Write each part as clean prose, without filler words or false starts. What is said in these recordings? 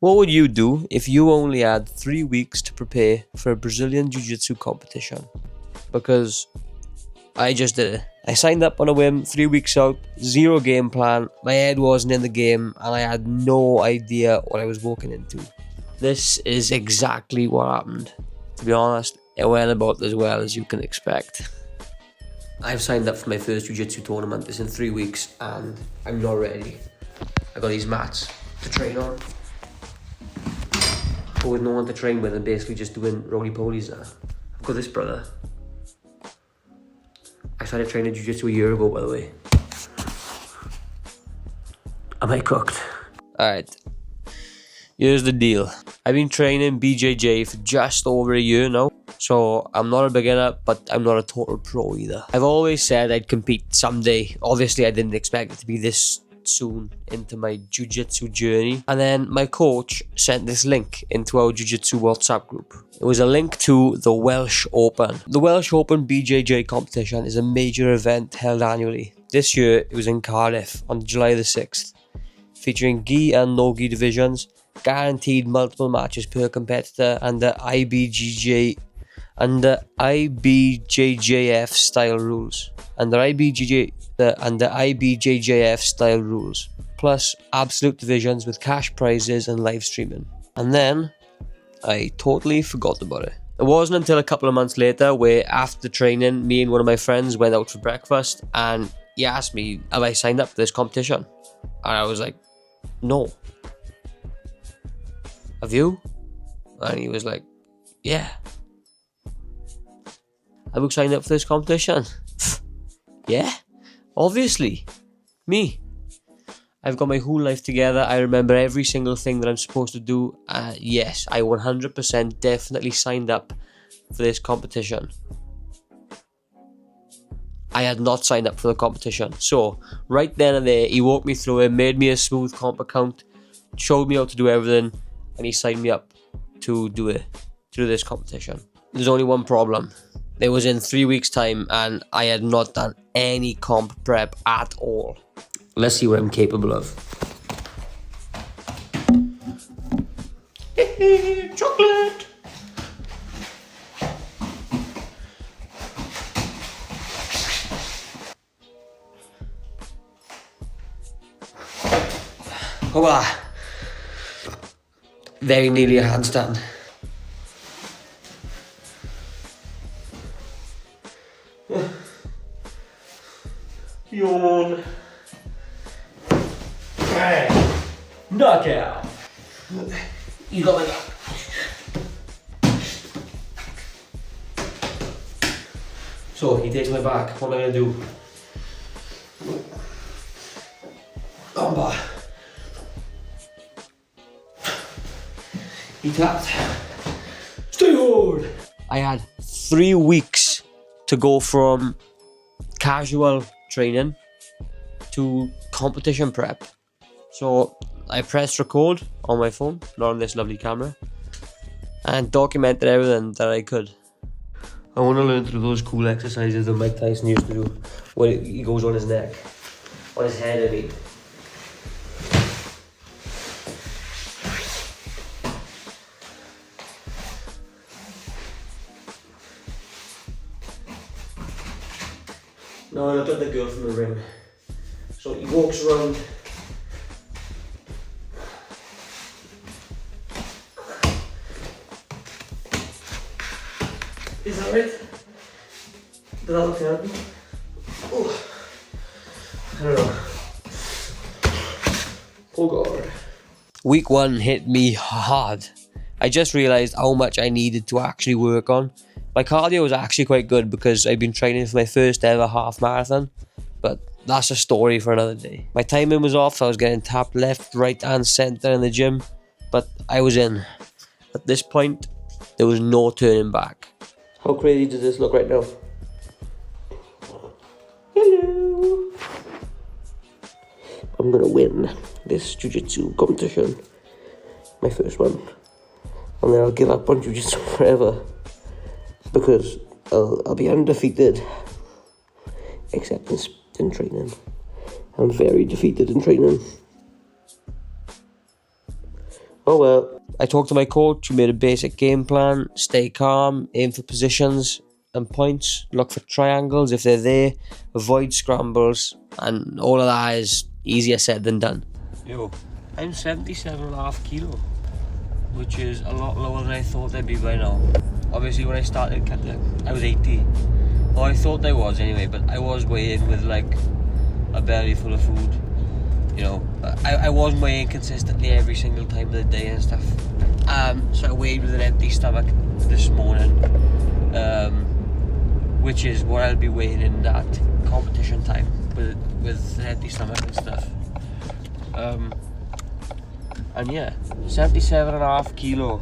What would you do if you only had 3 weeks to prepare for a Brazilian jiu-jitsu competition? Because I just did it. I signed up on a whim, 3 weeks out, zero game plan, my head wasn't in the game, and I had no idea what I was walking into. This is exactly what happened. To be honest, it went about as well as you can expect. I've signed up for my first jiu-jitsu tournament. It's in 3 weeks and I'm not ready. I got these mats to train on. But with no one to train with and basically just doing roly-polies now. I've got this brother. I started training jiu-jitsu a year ago, by the way. Am I cooked? Alright. Here's the deal. I've been training BJJ for just over a year now. So I'm not a beginner, but I'm not a total pro either. I've always said I'd compete someday. Obviously, I didn't expect it to be this soon into my jiu-jitsu journey. And then my coach sent this link into our jiu-jitsu WhatsApp group. It was a link to the Welsh Open. The Welsh Open BJJ competition is a major event held annually. This year, it was in Cardiff on July the 6th, featuring gi and no-gi divisions, guaranteed multiple matches per competitor, and the IBJJF style rules. IBJJF style rules, plus absolute divisions with cash prizes and live streaming. And then I totally forgot about it. It wasn't until a couple of months later where after training, me and one of my friends went out for breakfast and he asked me, have I signed up for this competition? And I was like, no. Have you? And he was like, yeah. Have you signed up for this competition? Yeah, obviously. Me. I've got my whole life together. I remember every single thing that I'm supposed to do. Yes, I 100% definitely signed up for this competition. I had not signed up for the competition. So, right then and there, he walked me through it, made me a smooth comp account, showed me how to do everything, and he signed me up to do this competition. There's only one problem. It was in 3 weeks' time and I had not done any comp prep at all. Let's see what I'm capable of. Chocolate! Hola! Very nearly a handstand. Yawn. Bang. Knockout. You got me back. So he takes my back. What am I gonna do? Armbar. He tapped. Stay hard. I had 3 weeks to go from casual training to competition prep. So I pressed record on my phone, not on this lovely camera, and documented everything that I could. I want to learn to do those cool exercises that Mike Tyson used to do when he goes on his neck, on his head, I mean. Now I look at the girl from the ring. So he walks around. Is that right? Did that look healthy? Oh, I don't know. Oh God. Week 1 hit me hard. I just realised how much I needed to actually work on. My cardio was actually quite good because I've been training for my first ever half marathon, but that's a story for another day. My timing was off, I was getting tapped left, right and centre in the gym, but I was in. At this point, there was no turning back. How crazy does this look right now? Hello! I'm gonna win this jiu-jitsu competition. My first one. And then I'll give up on jiu-jitsu forever. Because I'll be undefeated. Except in training. I'm very defeated in training. Oh well. I talked to my coach, we made a basic game plan, stay calm, aim for positions and points, look for triangles if they're there, avoid scrambles, and all of that is easier said than done. Yo, I'm 77.5 kilo, which is a lot lower than I thought I'd be by now. Obviously when I started cutting, I was 80. Or I thought I was anyway, but I was weighing with like a belly full of food. You know, I wasn't weighing consistently every single time of the day and stuff. So I weighed with an empty stomach this morning, which is what I'll be weighing in that competition time with an empty stomach and stuff. And yeah, 77.5 kilo.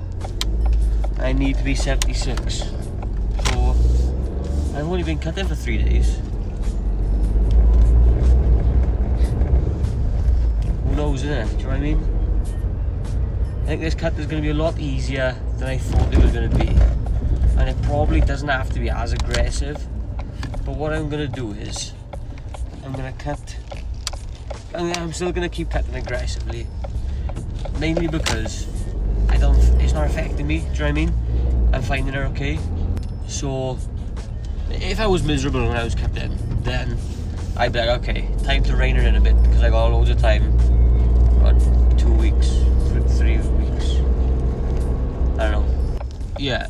I need to be 76. So I've only been cutting for 3 days. Who knows, innit? Do you know what I mean? I think this cut is going to be a lot easier than I thought it was going to be. And it probably doesn't have to be as aggressive. But what I'm going to do is, I'm going to cut... I'm still going to keep cutting aggressively. Mainly because it's not affecting me, do you know what I mean? I'm finding it okay. So, if I was miserable when I was cutting, then I'd be like, okay, time to rein it in a bit because I got loads of time. 2 weeks, 3 weeks, I don't know. Yeah,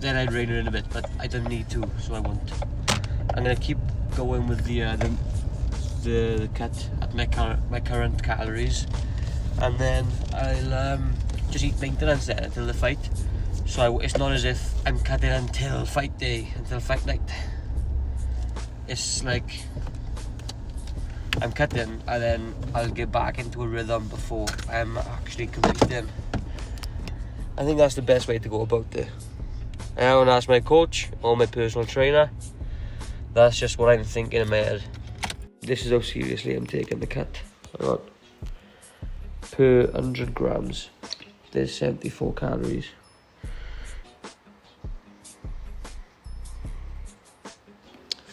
then I'd rein it in a bit, but I don't need to, so I won't. I'm gonna keep going with the cut at my current calories, and then I'll just eat maintenance then until the fight. So it's not as if I'm cutting until fight day, until fight night. It's like I'm cutting and then I'll get back into a rhythm before I'm actually competing. I think that's the best way to go about it. I haven't asked my coach or my personal trainer. That's just what I'm thinking in my head. This is how seriously I'm taking the cut. I got per 100 grams, there's 74 calories.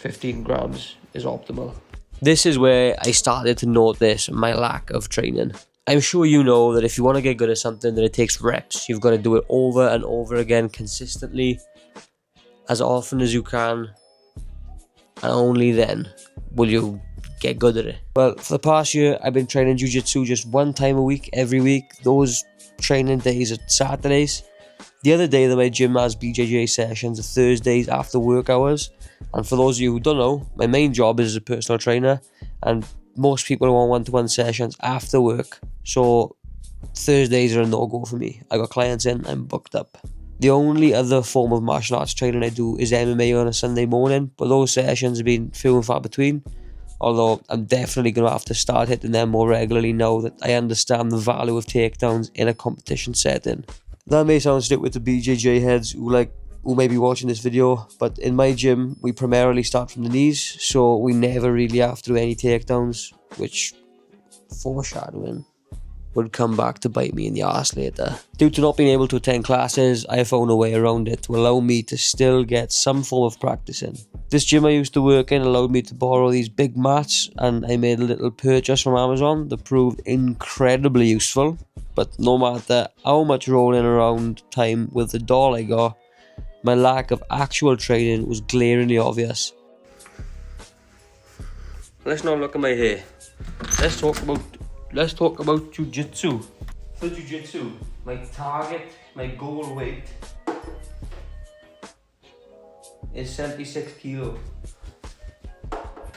$15 grams is optimal. This is where I started to notice my lack of training. I'm sure you know that if you want to get good at something, that it takes reps. You've got to do it over and over again consistently, as often as you can, and only then will you get good at it. Well, for the past year, I've been training jiu-jitsu just one time a week, every week. Those training days are Saturdays. The other day that my gym has BJJ sessions are Thursdays after work hours. And for those of you who don't know, my main job is as a personal trainer, and most people want one-to-one sessions after work. So Thursdays are a no-go for me. I got clients in, I'm booked up. The only other form of martial arts training I do is MMA on a Sunday morning, but those sessions have been few and far between. Although I'm definitely going to have to start hitting them more regularly now that I understand the value of takedowns in a competition setting. That may sound stupid to BJJ heads who may be watching this video, but in my gym we primarily start from the knees, so we never really have to do any takedowns, which, foreshadowing, would come back to bite me in the arse later. Due to not being able to attend classes, I found a way around it to allow me to still get some form of practice in. This gym I used to work in allowed me to borrow these big mats, and I made a little purchase from Amazon that proved incredibly useful. But no matter how much rolling around time with the doll I got, my lack of actual training was glaringly obvious. Let's not look at my hair. Let's talk about jiu-jitsu. For jiu-jitsu, my goal weight is 76 kilo.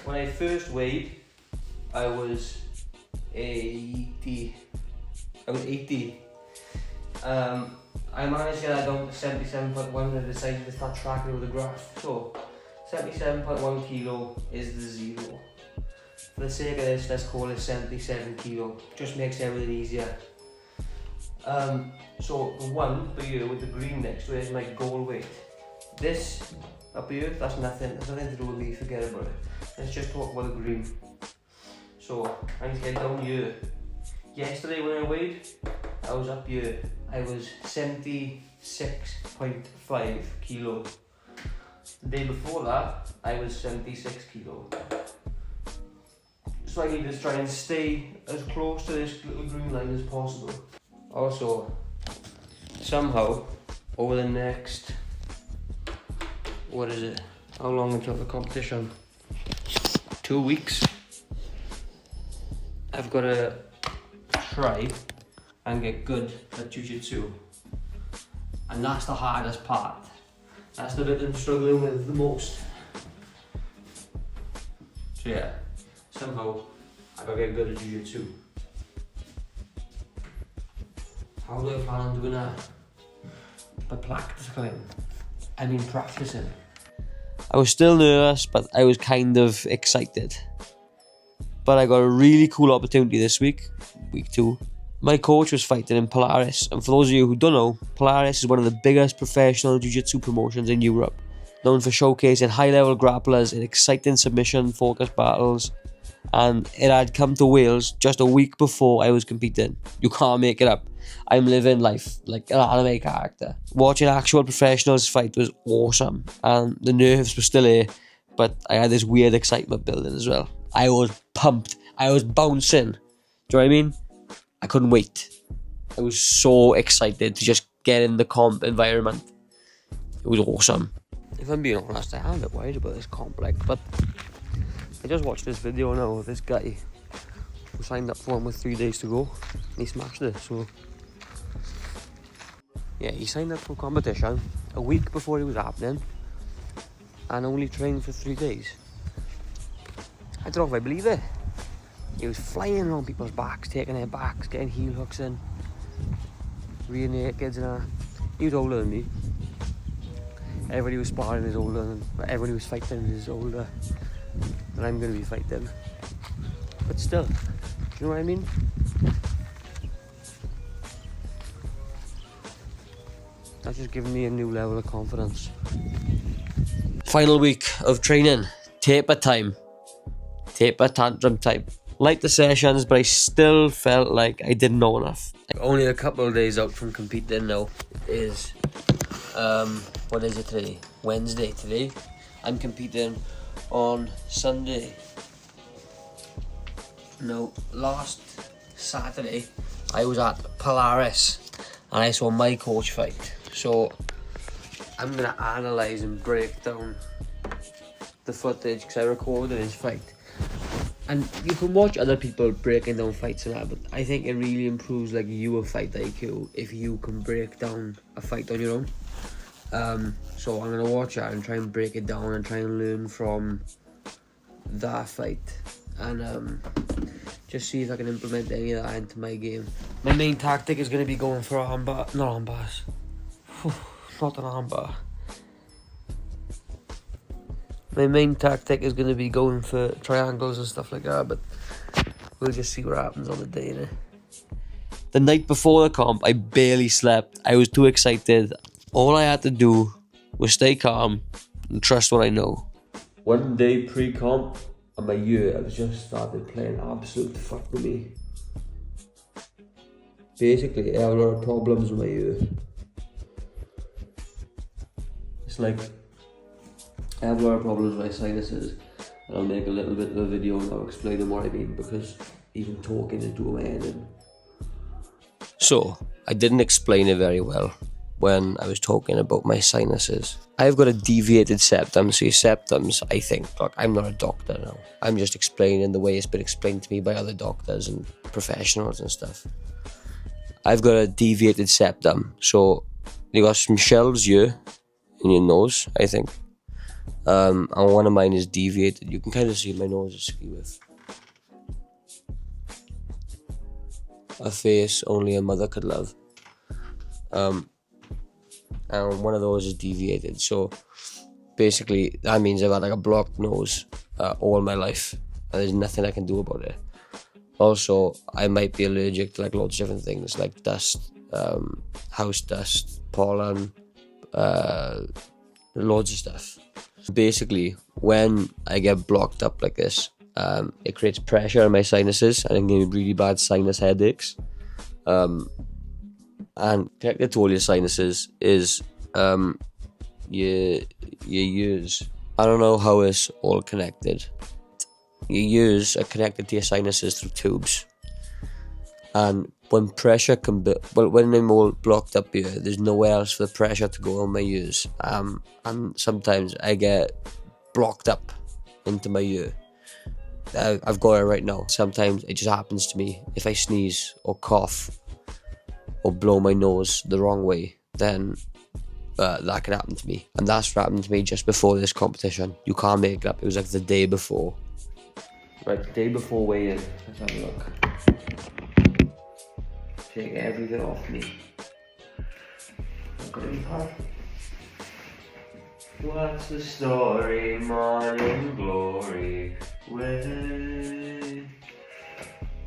When I first weighed, I was 80. I managed to get that down to 77.1 and I decided to start tracking with a graph. So 77.1 kilo is the zero. For the sake of this, let's call it 77 kilo. Just makes everything easier. So the one for you with the green next to it is my goal weight. This up here, that's nothing. That's nothing to do with me. Forget about it. Let's just talk about the green. So I need to get down here. Yesterday when I weighed, I was up here. I was 76.5 kilo. The day before that, I was 76 kilo. So I need to try and stay as close to this little green line as possible. Also, somehow, over the next, what is it? How long until the competition? 2 weeks. I've got to try and get good at jiu-jitsu. And that's the hardest part. That's the bit I'm struggling with the most. So yeah, somehow I gotta get good at jiu-jitsu. How do I plan on doing that? By practicing. I mean practicing. I was still nervous, but I was kind of excited. But I got a really cool opportunity this week, week 2. My coach was fighting in Polaris, and for those of you who don't know, Polaris is one of the biggest professional jiu-jitsu promotions in Europe, known for showcasing high-level grapplers in exciting submission-focused battles, and it had come to Wales just a week before I was competing. You can't make it up. I'm living life like an anime character. Watching actual professionals fight was awesome, and the nerves were still here, but I had this weird excitement building as well. I was pumped. I was bouncing. Do you know what I mean? I couldn't wait. I was so excited to just get in the comp environment. It was awesome. If I'm being honest, I am a bit worried about this comp, but I just watched this video now of this guy who signed up for one with 3 days to go, and he smashed it. So yeah, he signed up for a competition a week before it was happening, and only trained for 3 days. I don't know if I believe it. He was flying around people's backs, taking their backs, getting heel hooks in, rear nakeds and that. He was older than me. Everybody was sparring is older, and everybody was fighting is older than I'm going to be fighting. But still, do you know what I mean? That's just given me a new level of confidence. Final week of training, taper time, taper tantrum time. Liked the sessions, but I still felt like I didn't know enough. Only a couple of days out from competing now. It is, what is it today? Wednesday today. I'm competing on Sunday. No, last Saturday I was at Polaris and I saw my coach fight. So I'm gonna analyse and break down the footage because I recorded his fight. And you can watch other people breaking down fights and that, but I think it really improves like your fight IQ if you can break down a fight on your own. So I'm gonna watch that and try and break it down and try and learn from that fight, and just see if I can implement any of that into my game. My main tactic is gonna be going for not armbars. Not an armbar. My main tactic is going to be going for triangles and stuff like that, but we'll just see what happens on the day, innit? The night before the comp, I barely slept. I was too excited. All I had to do was stay calm and trust what I know. One day pre-comp, and my ear has just started playing absolute fuck with me. Basically, I have a lot of problems with my ear. It's like I have a lot of problems with my sinuses, and I'll make a little bit of a video now explaining what I mean, because even talking is doing my head in. So, I didn't explain it very well when I was talking about my sinuses. I've got a deviated septum, so your septums, I think, look, I'm not a doctor now. I'm just explaining the way it's been explained to me by other doctors and professionals and stuff. I've got a deviated septum, so you got some shelves here in your nose, I think. And one of mine is deviated. You can kind of see my nose is skewed with. A face only a mother could love. And one of those is deviated. So basically that means I've had like a blocked nose all my life, and there's nothing I can do about it. Also, I might be allergic to like lots of different things, like dust, house dust, pollen, loads of stuff. Basically, when I get blocked up like this, it creates pressure in my sinuses and it gives me really bad sinus headaches. And connected to all your sinuses is your ears. I don't know how it's all connected. Your ears are connected to your sinuses through tubes, and when pressure can be, well, when I'm all blocked up here, there's nowhere else for the pressure to go on my ears. And sometimes I get blocked up into my ear. I've got it right now. Sometimes it just happens to me. If I sneeze or cough or blow my nose the wrong way, then that can happen to me. And that's what happened to me just before this competition. You can't make it up. It was like the day before. Right, the day before weigh-in. Let's have a look. Take everything off me. What's the story, morning glory? Way.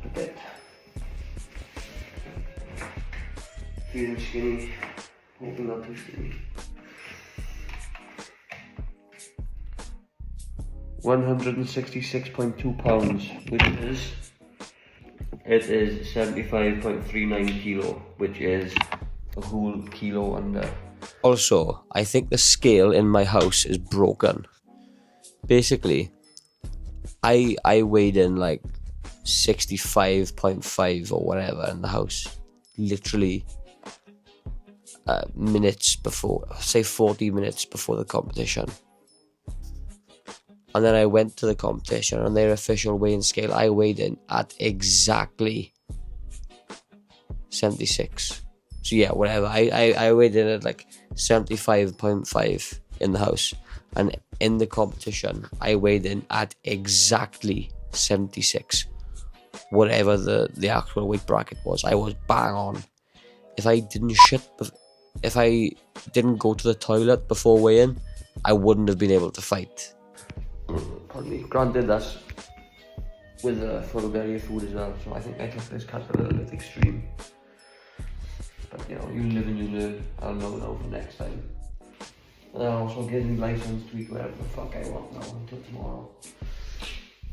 Okay. Feeling skinny. Hoping not too skinny. 166.2 pounds, which is 75.39 kilo, which is a whole kilo under. Also, I think the scale in my house is broken. Basically, I weighed in like 65.5 or whatever in the house, literally minutes before, say 40 minutes before the competition. And then I went to the competition on their official weighing scale. I weighed in at exactly 76. So yeah, whatever. I weighed in at like 75.5 in the house. And in the competition, I weighed in at exactly 76. Whatever the actual weight bracket was, I was bang on. If I didn't go to the toilet before weigh-in, I wouldn't have been able to fight. Pardon me. Granted, that's with a full belly of food as well, so I think I took this cut a little bit extreme. But you know, you live and you learn. I'll know now for next time. And that also gives me license to eat whatever the fuck I want now until tomorrow.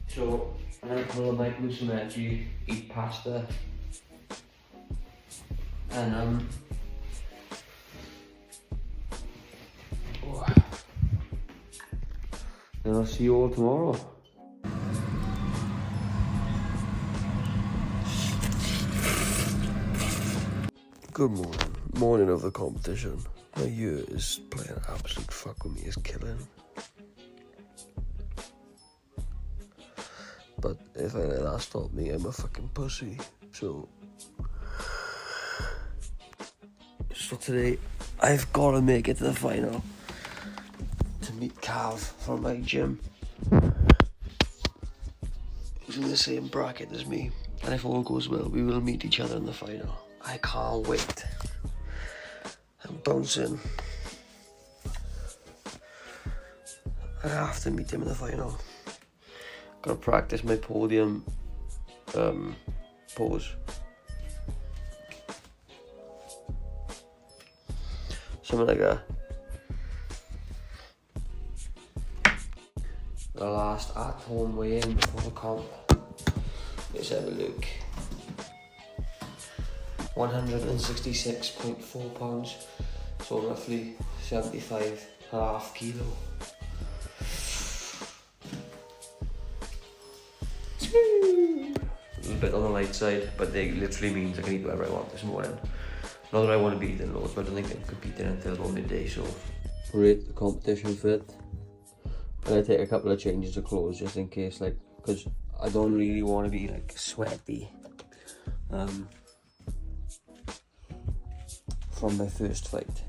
So I'm gonna pull a night with some energy, eat pasta, and and I'll see you all tomorrow. Good morning. Morning of the competition. My ear is playing absolute fuck with me. It's killing. But if I let that stop me, I'm a fucking pussy. So today, I've got to make it to the final to meet Cav from my gym. He's in the same bracket as me, and if all goes well, we will meet each other in the final. I can't wait. I'm bouncing. I have to meet him in the final. Gotta practice my podium pose. Something like that. The last at-home weigh-in before the comp. Let's have a look. 166.4 pounds, so roughly 75.5 kilo. A little bit on the light side, but it literally means I can eat whatever I want this morning. Not that I want to be eating loads, but I don't think I'm competing until about midday, so rate the competition fit. I'm gonna take a couple of changes of clothes just in case, like, because I don't really want to be like sweaty from my first fight,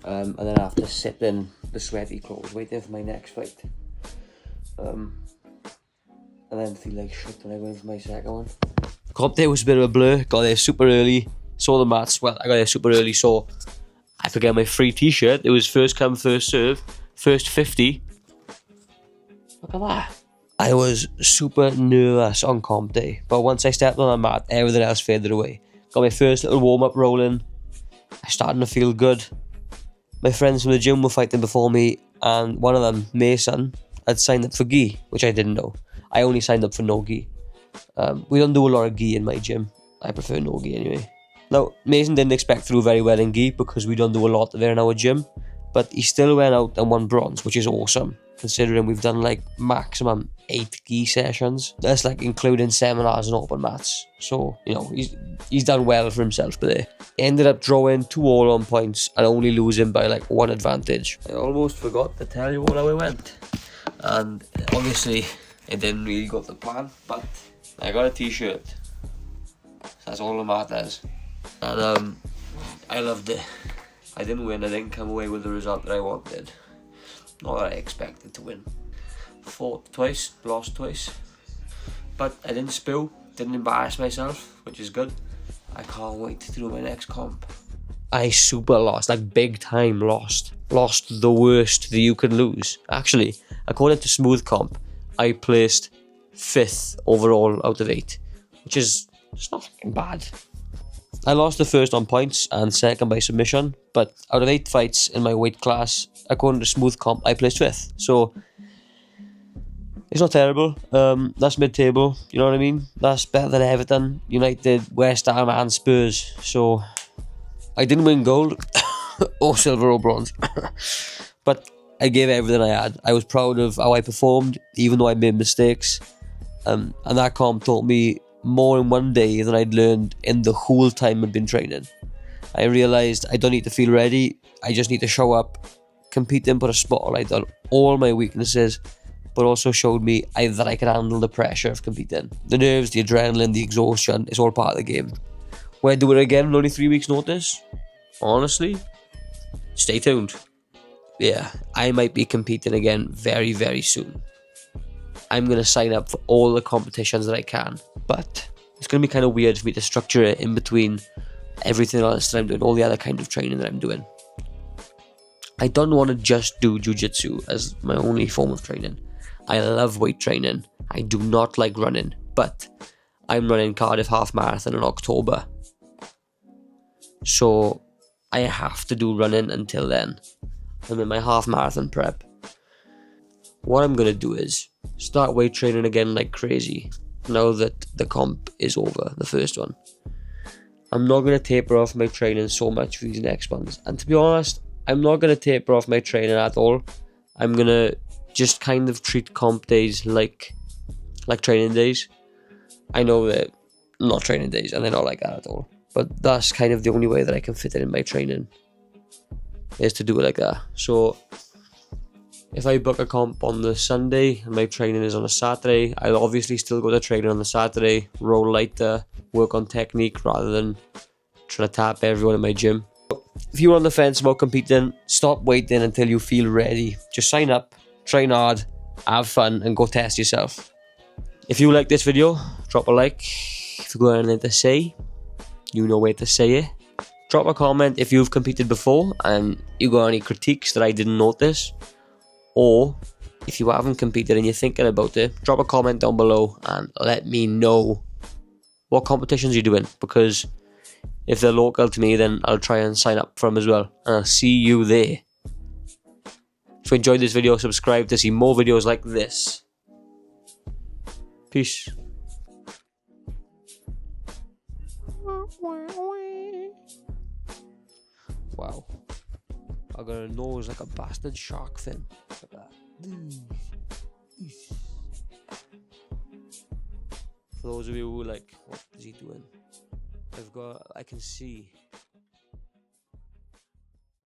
and then I have to sit in the sweaty clothes waiting for my next fight, and then feel like shit when I go in for my second one. Comp day was a bit of a blur. Got there super early, saw the mats. Well, I got there super early, so I forget my free t-shirt. It was first come, first serve, first 50. Look at that. I was super nervous on comp day, but once I stepped on the mat, everything else faded away. Got my first little warm-up rolling. I started to feel good. My friends from the gym were fighting before me, and one of them, Mason, had signed up for gi, which I didn't know. I only signed up for no gi. We don't do a lot of gi in my gym. I prefer no gi anyway. Now, Mason didn't expect to do very well in gi because we don't do a lot of it in our gym, but he still went out and won bronze, which is awesome. considering we've done like maximum 8 gi sessions. That's like including seminars and open mats. So, you know, he's done well for himself today. He ended up drawing 2 all on points and only losing by like 1 advantage. I almost forgot to tell you how it went. And obviously, it didn't really go to plan, but I got a t-shirt. That's all that matters. And I loved it. I didn't win, I didn't come away with the result that I wanted. Not that I expected to win. Fought twice, lost twice. But I didn't spill, didn't embarrass myself, which is good. I can't wait to do my next comp. I super lost, like big time lost. Lost the worst that you could lose. Actually, according to Smooth Comp, I placed 5th overall out of 8, which is it's not fucking bad. I lost the first on points and second by submission, but out of 8 fights in my weight class, according to Smooth Comp, I placed 5th. So it's not terrible. That's mid-table, you know what I mean? That's better than Everton, United, West Ham and Spurs. So I didn't win gold or silver or bronze, but I gave everything I had. I was proud of how I performed, even though I made mistakes. And that comp taught me more in one day than I'd learned in the whole time I'd been training. I realised I don't need to feel ready, I just need to show up, compete and put a spotlight on all my weaknesses, but also showed me that I can handle the pressure of competing. The nerves, the adrenaline, the exhaustion, it's all part of the game. Will I do it again in only 3 weeks notice? Honestly, stay tuned. Yeah, I might be competing again very, very soon. I'm going to sign up for all the competitions that I can, but it's going to be kind of weird for me to structure it in between everything else that I'm doing, all the other kind of training that I'm doing. I don't want to just do jiu-jitsu as my only form of training. I love weight training. I do not like running, but I'm running Cardiff half marathon in October. So I have to do running until then. I'm in my half marathon prep. What I'm going to do is start weight training again like crazy now that the comp is over, the first one. I'm not going to taper off my training so much for these next ones. And to be honest, I'm not going to taper off my training at all. I'm going to just kind of treat comp days like training days. I know that not training days and they're not like that at all. But that's kind of the only way that I can fit it in my training, is to do it like that. So if I book a comp on the Sunday and my training is on a Saturday, I'll obviously still go to training on the Saturday, roll lighter, work on technique rather than trying to tap everyone in my gym. If you're on the fence about competing, stop waiting until you feel ready. Just sign up, train hard, have fun and go test yourself. If you like this video, drop a like. If you've got anything to say, you know where to say it. Drop a comment if you've competed before and you got any critiques that I didn't notice. Or if you haven't competed and you're thinking about it, drop a comment down below and let me know what competitions you're doing, because if they're local to me, then I'll try and sign up for them as well. And I'll see you there. If you enjoyed this video, subscribe to see more videos like this. Peace. Wow. I got a nose like a bastard shark fin. Look at that. For those of you who are like, what is he doing? I can see